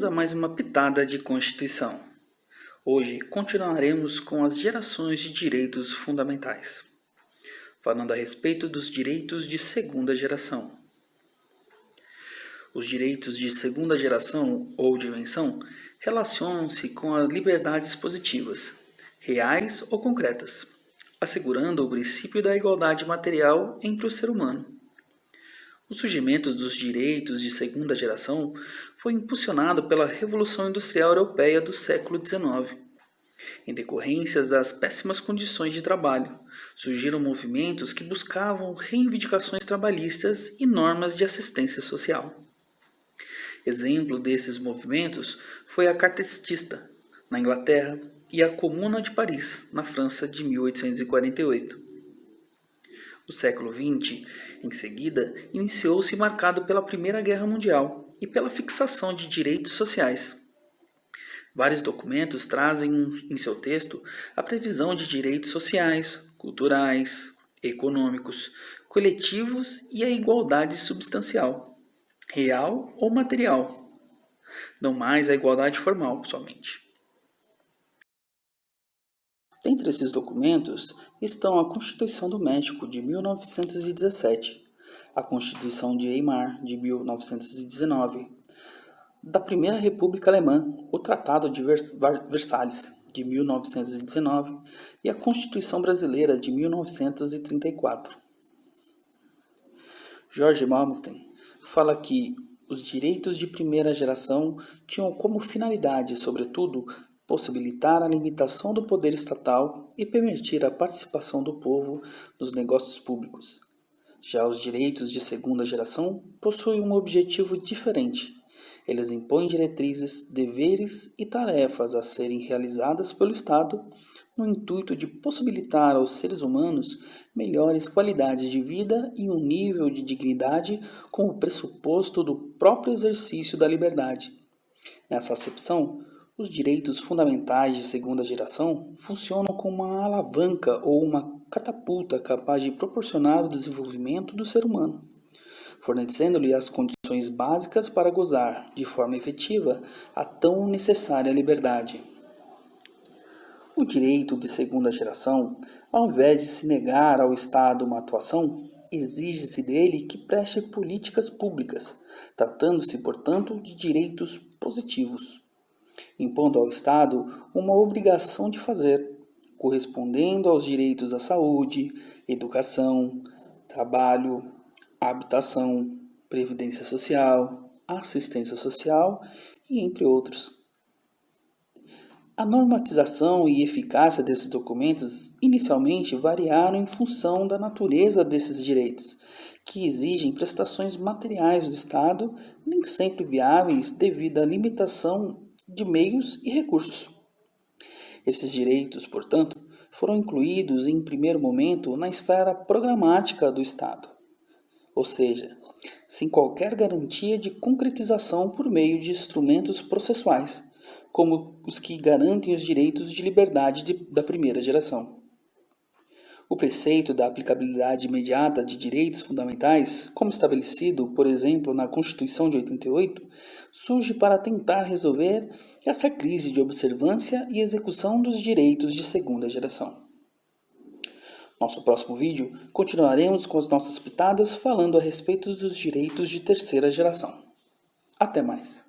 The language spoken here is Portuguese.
Bem-vindos a mais uma pitada de Constituição. Hoje continuaremos com as gerações de direitos fundamentais, falando a respeito dos direitos de segunda geração. Os direitos de segunda geração ou dimensão relacionam-se com as liberdades positivas, reais ou concretas, assegurando o princípio da igualdade material entre o ser humano. O surgimento dos direitos de segunda geração foi impulsionado pela Revolução Industrial Europeia do século XIX. Em decorrência das péssimas condições de trabalho, surgiram movimentos que buscavam reivindicações trabalhistas e normas de assistência social. Exemplo desses movimentos foi a Carta Estista, na Inglaterra, e a Comuna de Paris, na França, de 1848. O século XX, em seguida, iniciou-se marcado pela Primeira Guerra Mundial e pela fixação de direitos sociais. Vários documentos trazem em seu texto a previsão de direitos sociais, culturais, econômicos, coletivos e a igualdade substancial, real ou material, não mais a igualdade formal somente. Dentre esses documentos estão a Constituição do México, de 1917, a Constituição de Weimar, de 1919, da Primeira República Alemã, o Tratado de Versalhes, de 1919, e a Constituição Brasileira, de 1934. Jorge Malmsteen fala que os direitos de primeira geração tinham como finalidade, sobretudo, possibilitar a limitação do poder estatal e permitir a participação do povo nos negócios públicos. Já os direitos de segunda geração possuem um objetivo diferente. Eles impõem diretrizes, deveres e tarefas a serem realizadas pelo Estado no intuito de possibilitar aos seres humanos melhores qualidades de vida e um nível de dignidade com o pressuposto do próprio exercício da liberdade. Nessa acepção, os direitos fundamentais de segunda geração funcionam como uma alavanca ou uma catapulta capaz de proporcionar o desenvolvimento do ser humano, fornecendo-lhe as condições básicas para gozar, de forma efetiva, a tão necessária liberdade. O direito de segunda geração, ao invés de se negar ao Estado uma atuação, exige-se dele que preste políticas públicas, tratando-se, portanto, de direitos positivos, impondo ao Estado uma obrigação de fazer, correspondendo aos direitos à saúde, educação, trabalho, habitação, previdência social, assistência social e entre outros. A normatização e eficácia desses documentos inicialmente variaram em função da natureza desses direitos, que exigem prestações materiais do Estado, nem sempre viáveis devido à limitação de meios e recursos. Esses direitos, portanto, foram incluídos em primeiro momento na esfera programática do Estado, ou seja, sem qualquer garantia de concretização por meio de instrumentos processuais, como os que garantem os direitos de liberdade da primeira geração. O preceito da aplicabilidade imediata de direitos fundamentais, como estabelecido, por exemplo, na Constituição de 88, surge para tentar resolver essa crise de observância e execução dos direitos de segunda geração. Nosso próximo vídeo, continuaremos com as nossas pitadas falando a respeito dos direitos de terceira geração. Até mais!